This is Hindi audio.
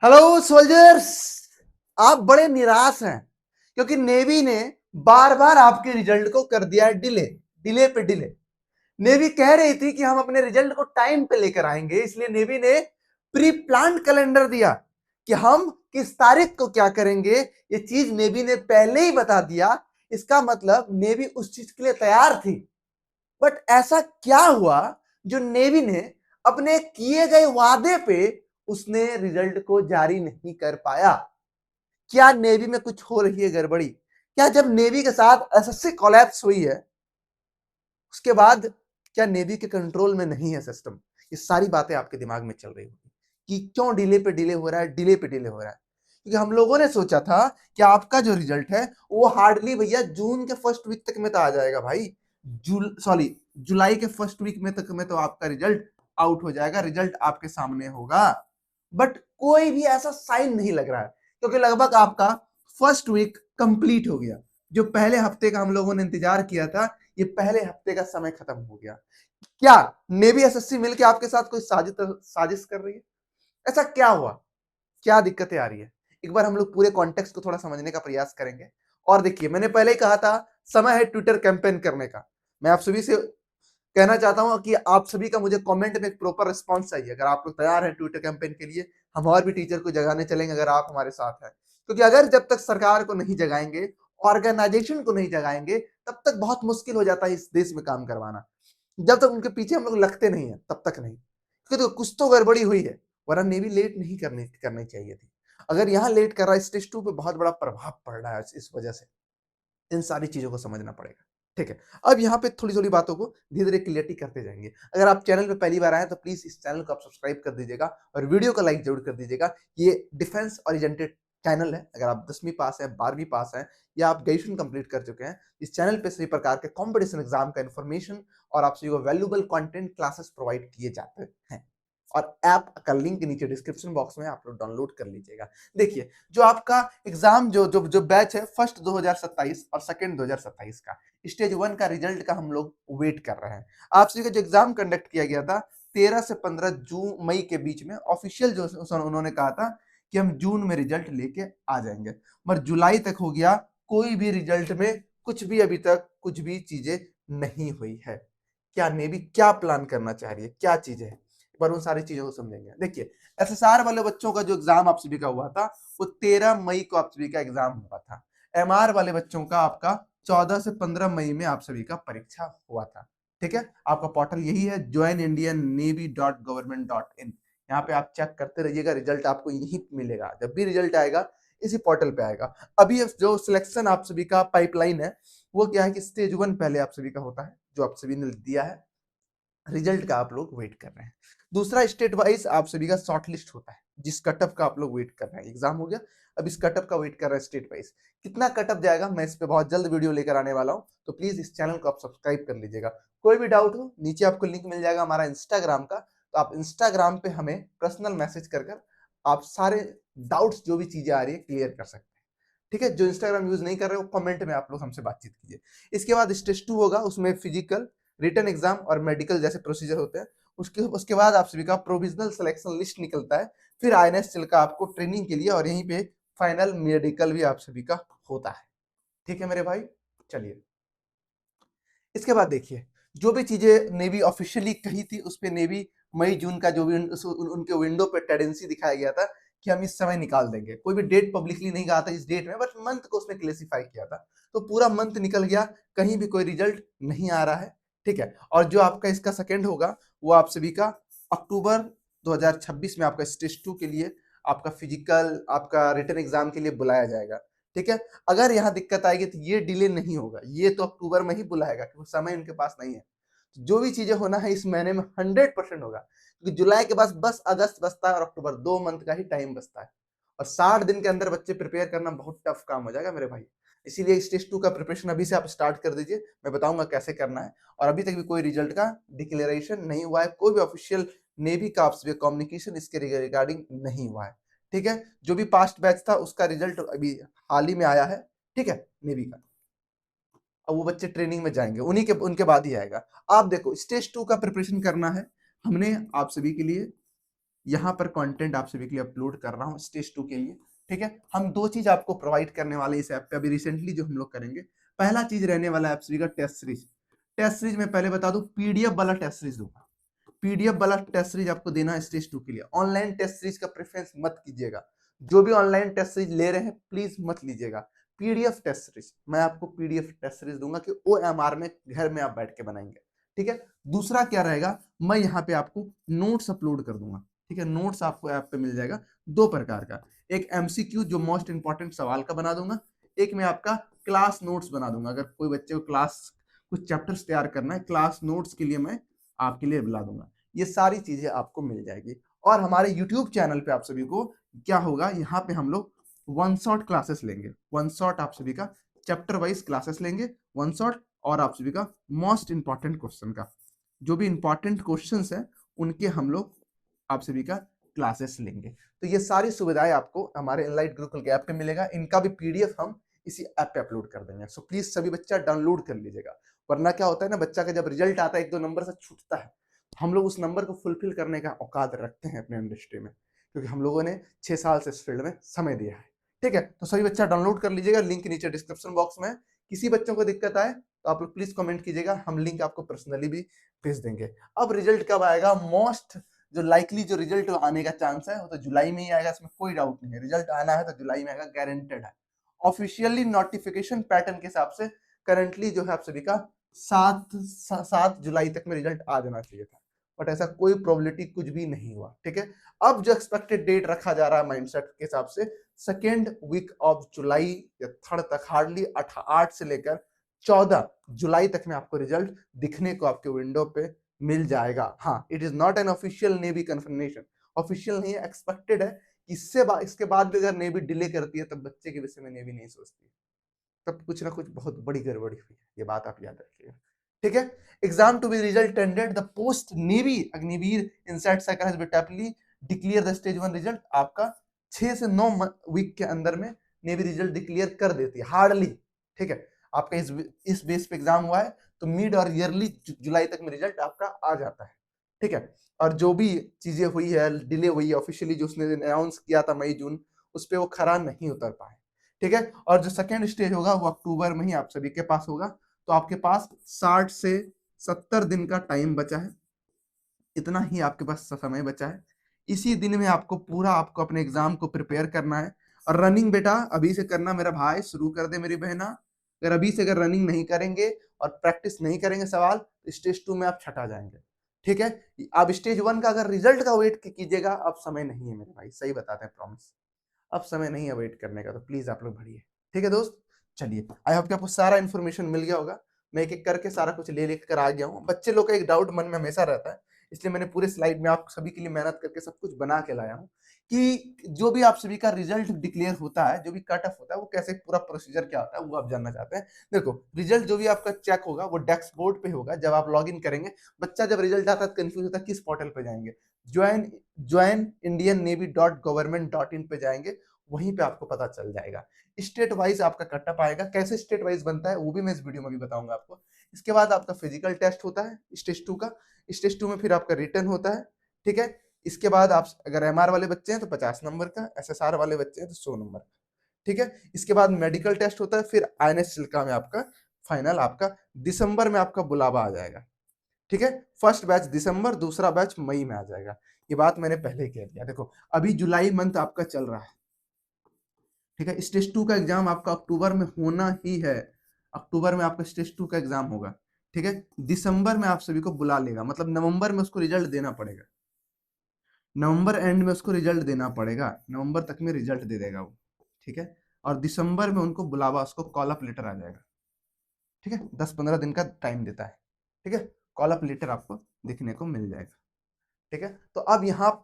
Hello soldiers. आप बड़े निराश हैं क्योंकि नेवी ने बार बार आपके रिजल्ट को कर दिया है डिले। डिले पे डिले। नेवी कह रही थी कि हम अपने रिजल्ट को टाइम पे लेकर आएंगे, इसलिए नेवी ने प्री प्लान कैलेंडर दिया कि हम किस तारीख को क्या करेंगे। ये चीज नेवी ने पहले ही बता दिया। इसका मतलब नेवी उस चीज के लिए तैयार थी। बट ऐसा क्या हुआ जो नेवी ने अपने किए गए वादे पे उसने रिजल्ट को जारी नहीं कर पाया? क्या नेवी में कुछ हो रही है गड़बड़ी? क्या जब नेवी के साथ एसएससी कोलैप्स हुई है उसके बाद क्या नेवी के कंट्रोल में नहीं है सिस्टम? ये सारी बातें आपके दिमाग में चल रही होगी कि क्यों डिले पे डिले हो रहा है, डिले पे डिले हो रहा है। क्योंकि हम लोगों ने सोचा था कि आपका जो रिजल्ट है वो हार्डली भैया जून के फर्स्ट वीक तक में तो आ जाएगा भाई। जुलाई के फर्स्ट वीक में तक में तो आपका रिजल्ट आउट हो जाएगा, रिजल्ट आपके सामने होगा। बट कोई भी ऐसा साइन नहीं लग रहा है क्योंकि लगभग आपका फर्स्ट वीक कंप्लीट हो गया। जो पहले हफ्ते का हम लोगों ने इंतजार किया था, ये पहले हफ्ते का समय खत्म हो गया। क्या नेवी एसएससी मिलकर आपके साथ कोई साजिश कर रही है? ऐसा क्या हुआ? क्या दिक्कतें आ रही है? एक बार हम लोग पूरे कॉन्टेक्स्ट को थोड़ा समझने का प्रयास करेंगे। और देखिए, मैंने पहले ही कहा था समय है ट्विटर कैंपेन करने का। मैं आप सभी से कहना चाहता हूं कि आप सभी का मुझे कमेंट में एक प्रॉपर रिस्पांस चाहिए। अगर आप लोग तैयार हैं ट्विटर कैंपेन के लिए, हम और भी टीचर को जगाने चलेंगे अगर आप हमारे साथ हैं। क्योंकि अगर जब तक सरकार को नहीं जगाएंगे, ऑर्गेनाइजेशन को नहीं जगाएंगे, तब तक बहुत मुश्किल हो जाता है इस देश में काम करवाना। जब तक उनके पीछे हम लोग लगते नहीं है तब तक नहीं। क्योंकि तो कुछ तो गड़बड़ी हुई है, वरना नेवी लेट नहीं करनी चाहिए थी। अगर यहाँ लेट कर रहा है, स्टेज 2 पे बहुत बड़ा प्रभाव पड़ रहा है इस वजह से। इन सारी चीजों को समझना पड़ेगा। ठीक है, अब यहाँ पे थोड़ी थोड़ी बातों को धीरे धीरे क्लियरिटी करते जाएंगे। अगर आप चैनल पे पहली बार आए तो प्लीज इस चैनल को आप सब्सक्राइब कर दीजिएगा और वीडियो को लाइक जरूर कर दीजिएगा। ये डिफेंस ओरिएंटेड चैनल है। अगर आप 10वीं पास है, 12वीं पास है या आप ग्रेजुएशन कंप्लीट कर चुके हैं, इस चैनल पे सभी प्रकार के कॉम्पिटिशन एग्जाम का इन्फॉर्मेशन और आप सभी को वैल्यूबल कंटेंट क्लासेस प्रोवाइड किए जाते हैं। और ऐप का लिंक नीचे डिस्क्रिप्शन बॉक्स में आप लोग डाउनलोड कर लीजिएगा। देखिए, जो आपका एग्जाम जो बैच है फर्स्ट 2027 और सेकंड 2027 का स्टेज 1 का रिजल्ट का हम लोग वेट कर रहे हैं। आप सभी का जो एग्जाम कंडक्ट किया गया था 13 से 15 जून मई के बीच में, ऑफिशियल जो उन्होंने कहा था कि हम जून में रिजल्ट लेके आ जाएंगे, मगर जुलाई तक हो गया, कोई भी रिजल्ट में कुछ भी अभी तक कुछ भी चीजें नहीं हुई है। क्या नेवी क्या प्लान करना चाह रही है, क्या चीजें है, पर उन सारी चीजों को समझेंगे। देखिए, एसएसआर वाले बच्चों का जो एग्जाम आप सभी का हुआ था वो 13 मई को आप सभी का एग्जाम हुआ था। एमआर वाले बच्चों का आपका 14 से 15 मई में आप सभी का परीक्षा हुआ था। ठीक है, आपका पोर्टल यही है joinindiannavy.government.in। यहाँ पे आप चेक करते रहिएगा, रिजल्ट आपको यही मिलेगा। जब भी रिजल्ट आएगा इसी पोर्टल पे आएगा। अभी जो सिलेक्शन आप सभी का पाइपलाइन है वो क्या है कि स्टेज 1 पहले आप सभी का होता है, जो आप सभी ने दिया है, रिजल्ट का आप लोग वेट कर रहे हैं। दूसरा, स्टेट वाइज आप सभी का शॉर्ट लिस्ट होता है, जिस कटअप का आप लोग वेट कर रहे हैं। एग्जाम हो गया, अब इस कटअप का वेट कर रहे हैं स्टेट वाइज। कितना कटअप जाएगा मैं इस पे बहुत जल्द वीडियो लेकर आने वाला हूं, तो प्लीज इस चैनल को आप सब्सक्राइब कर लीजिएगा। कोई भी डाउट हो नीचे आपको लिंक मिल जाएगा हमारा इंस्टाग्राम का, तो आप इंस्टाग्राम पे हमें पर्सनल मैसेज कर कर आप सारे डाउट्स जो भी चीजें आ रही है क्लियर कर सकते हैं। ठीक है, जो इंस्टाग्राम यूज नहीं कर रहे हो कमेंट में आप लोग हमसे बातचीत कीजिए। इसके बाद स्टेज 2 होगा, उसमें फिजिकल, रिटन एग्जाम और मेडिकल जैसे प्रोसीजर होते हैं। उसके उसके बाद आप सभी का प्रोविजनल सिलेक्शन लिस्ट निकलता है, फिर आईएनएस चलकर आपको ट्रेनिंग के लिए, और यहीं पे फाइनल मेडिकल भी आप सभी का होता है। ठीक है मेरे भाई, चलिए इसके बाद देखिए, जो भी चीजें नेवी ऑफिशियली कही थी उस पे नेवी मई जून का जो भी उनके विंडो पे टेंडेंसी दिखाया गया था कि हम इस समय निकाल देंगे। कोई भी डेट पब्लिकली नहीं कहा था इस डेट में, बट मंथ को उसने क्लेसिफाई किया था। तो पूरा मंथ निकल गया, कहीं भी कोई रिजल्ट नहीं आ रहा है। ठीक है, और जो आपका इसका सेकेंड होगा वो आप सभी का अक्टूबर 2026 में आपका स्टेज 2 के लिए आपका फिजिकल, आपका रिटन एग्जाम के लिए बुलाया जाएगा। ठीक है, अगर यहाँ दिक्कत आएगी तो ये डिले नहीं होगा, ये तो अक्टूबर में ही बुलाएगा क्योंकि समय उनके पास नहीं है। तो जो भी चीजें होना है इस महीने में 100% होगा, क्योंकि जुलाई के बाद बस अगस्त बचता है और अक्टूबर, 2 मंथ का ही टाइम बचता है। और 60 दिन के अंदर बच्चे प्रिपेयर करना बहुत टफ काम हो जाएगा मेरे भाई। इसीलिए स्टेज 2 का प्रिपरेशन अभी से आप स्टार्ट कर दीजिए, मैं बताऊंगा कैसे करना है। और अभी तक भी कोई रिजल्ट का डिक्लेरेशन नहीं हुआ है, कोई भी ऑफिशियल नेवी का आपसे कम्युनिकेशन इसके रिगार्डिंग नहीं हुआ है। ठीक है, जो भी पास्ट बैच था उसका रिजल्ट अभी हाल ही में आया है। ठीक है, नेवी का। अब वो बच्चे ट्रेनिंग में जाएंगे, उनके बाद ही आएगा। आप देखो, स्टेज 2 का प्रिपरेशन करना है हमने आप सभी के लिए यहाँ पर कंटेंट आप सभी के लिए अपलोड कर रहा हूँ स्टेज 2 के लिए। ठीक है, हम दो चीज आपको प्रोवाइड करने वाले इस ऐप पे अभी रिसेंटली जो हम लोग करेंगे। पहला चीज रहने वाला है आप सभी का टेस्ट सीरीज। टेस्ट सीरीज में पहले बता दूं, पीडीएफ वाला टेस्ट सीरीज दूंगा। पीडीएफ वाला टेस्ट सीरीज आपको देना है स्टेज 2 के लिए। ऑनलाइन टेस्ट सीरीज का प्रेफरेंस मत कीजिएगा। जो भी ऑनलाइन टेस्ट सीरीज ले रहे हैं प्लीज मत लीजिएगा। पीडीएफ टेस्ट सीरीज मैं आपको पीडीएफ टेस्ट सीरीज दूंगा कि ओएमआर में घर में आप बैठ के बनाएंगे। ठीक है, दूसरा क्या रहेगा, मैं यहाँ पे आपको नोट्स अपलोड कर दूंगा। ठीक है, नोट्स आपको ऐप पे मिल जाएगा दो प्रकार का। एक एमसीक्यू जो मोस्ट इंपॉर्टेंट सवाल का बना दूंगा, एक मैं आपका क्लास नोट्स बना दूंगा। अगर कोई बच्चे को क्लास कुछ चैप्टर्स तैयार करना है, क्लास नोट्स के लिए मैं आपके लिए बुला दूंगा। ये सारी चीजें आपको मिल जाएगी। और हमारे यूट्यूब चैनल पे आप सभी को क्या होगा, यहाँ पे हम लोग वन शॉट क्लासेस लेंगे। वन शॉट आप सभी का चैप्टर वाइज क्लासेस लेंगे, वन शॉट, और आप सभी का मोस्ट इंपॉर्टेंट क्वेश्चन का, जो भी इंपॉर्टेंट क्वेश्चंस है उनके हम लोग आप सभी का क्लासेस लेंगे। तो ये सारी सुविधाएं आपको हमारे एनलाइट गुरुकुल के ऐप पे मिलेगा। इनका भी पीडीएफ हम इसी ऐप पे अपलोड कर देंगे। सो प्लीज सभी बच्चा डाउनलोड कर लीजिएगा, वरना क्या होता है ना, बच्चा का जब रिजल्ट आता है 1-2 नंबर से छूटता है, हम लोग उस नंबर को फुलफिल करने का औकात रखते हैं अपने इंडस्ट्री में, क्योंकि हम लोगों ने 6 साल से इस फील्ड में समय दिया है। ठीक है, तो सभी बच्चा डाउनलोड कर लीजिएगा, लिंक नीचे डिस्क्रिप्शन बॉक्स में। किसी बच्चों को दिक्कत आए तो आप लोग प्लीज कमेंट कीजिएगा, हम लिंक आपको पर्सनली भी भेज देंगे। अब रिजल्ट कब आएगा, मोस्ट जो लाइकली जो रिजल्ट आने का चांस है वो तो जुलाई में ही आएगा, इसमें कोई डाउट नहीं है। रिजल्ट आना है तो जुलाई में आएगा, गारंटेड है। ऑफिशियली नोटिफिकेशन पैटर्न के हिसाब से करंटली जो है आप सभी का 7 जुलाई तक में रिजल्ट आ जाना चाहिए था, बट ऐसा कोई प्रोबेबिलिटी कुछ भी नहीं हुआ। ठीक है, अब जो एक्सपेक्टेड डेट रखा जा रहा है माइंडसेट के हिसाब से, सेकेंड वीक ऑफ जुलाई या थर्ड तक, हार्डली 8 से लेकर 14 जुलाई तक में आपको रिजल्ट दिखने को आपके विंडो पे मिल जाएगा। हाँ, it is not an official navy confirmation, official नहीं है, एक्सपेक्टेड है। इसके बाद भी अगर नेवी डिले करती है तब बच्चे के विषय में नेवी नहीं सोचती, तब कुछ ना कुछ बहुत बड़ी गड़बड़ी हुई है, ये बात आप याद रखिएगा। ठीक है, exam to be result tended the post navy Agniveer inside cycle has been टैपली डिक्लेयर द स्टेज 1 रिजल्ट। आपका 6 से 9 वीक के अंदर में नेवी रिजल्ट डिक्लेयर कर देती है हार्डली। ठीक है, आपका इस बेस पे एग्जाम हुआ है तो मिड और ईयरली जुलाई तक में रिजल्ट आपका आ जाता है। ठीक है, और जो भी चीजें हुई है, डिले हुई है, ऑफिशियली जो उसने अनाउंस किया था मई जून, उस पर वो खरा नहीं उतर पाए। ठीक है, और जो सेकेंड स्टेज होगा वो अक्टूबर में ही आप सभी के पास होगा। तो आपके पास 60 से 70 दिन का टाइम बचा है, इतना ही आपके पास समय बचा है। इसी दिन में आपको अपने एग्जाम को प्रिपेयर करना है। और रनिंग बेटा अभी से करना मेरा भाई, शुरू कर दे मेरी बहना। अगर अभी से अगर रनिंग नहीं करेंगे और प्रैक्टिस नहीं करेंगे सवाल, तो स्टेज 2 में आप छटा जाएंगे। ठीक है, आप स्टेज 1 का अगर रिजल्ट का वेट कीजिएगा, अब समय नहीं है मेरे भाई, सही बताते हैं, प्रॉमिस अब समय नहीं है वेट करने का, तो प्लीज आप लोग बढ़िए। ठीक है दोस्त, चलिए, आई होप कि आपको सारा इन्फॉर्मेशन मिल गया होगा। मैं एक एक करके सारा कुछ ले लेकर आ गया हूँ। बच्चे लोग का एक डाउट मन में हमेशा रहता है, इसलिए मैंने पूरे स्लाइड में आप सभी के लिए मेहनत करके सब कुछ बना के लाया हूँ कि जो भी आप सभी का रिजल्ट डिक्लेयर होता है, जो भी कट ऑफ होता है, वो कैसे पूरा प्रोसीजर क्या होता है वो आप जानना चाहते हैं। देखो, रिजल्ट जो भी आपका चेक होगा वो डेस्क बोर्ड पे होगा। जब आप लॉग इन करेंगे, बच्चा जब रिजल्ट आता है कंफ्यूज होता है किस पोर्टल पे जाएंगे, ज्वाइन इंडियन नेवी .gov.in पे जाएंगे, वहीं पे आपको पता चल जाएगा। स्टेट वाइज आपका कटअप आएगा, कैसे स्टेट वाइज बनता है वो भी मैं इस वीडियो में भी बताऊंगा आपको। इसके बाद आपका फिजिकल टेस्ट होता है स्टेज 2 का, स्टेज 2 में फिर आपका रिटर्न होता है। ठीक है, इसके बाद आप अगर एमआर वाले बच्चे हैं तो 50 नंबर का, एसएसआर वाले बच्चे हैं तो 100 नंबर का। ठीक है, इसके बाद मेडिकल टेस्ट होता है, फिर आईएनएस चिल्का में आपका फाइनल, आपका दिसंबर में आपका बुलावा आ जाएगा। ठीक है, फर्स्ट बैच दिसंबर, दूसरा बैच मई में आ जाएगा। ये बात मैंने पहले कह दिया। देखो, अभी जुलाई मंथ आपका चल रहा है। ठीक है, स्टेज 2 का एग्जाम आपका अक्टूबर में होना ही है, अक्टूबर में आपका स्टेज 2 का एग्जाम होगा। ठीक है, दिसंबर में आप सभी को बुला लेगा, मतलब नवंबर में उसको रिजल्ट देना पड़ेगा, नवंबर एंड में उसको रिजल्ट देना पड़ेगा, नवंबर तक में रिजल्ट दे देगा वो। ठीक है, और दिसंबर में उनको बुलावा, उसको कॉल अप लेटर आ जाएगा। ठीक है, 10-15 दिन का टाइम देता है। ठीक है, कॉल अप लेटर आपको देखने को मिल जाएगा। ठीक है, तो अब यहाँ पे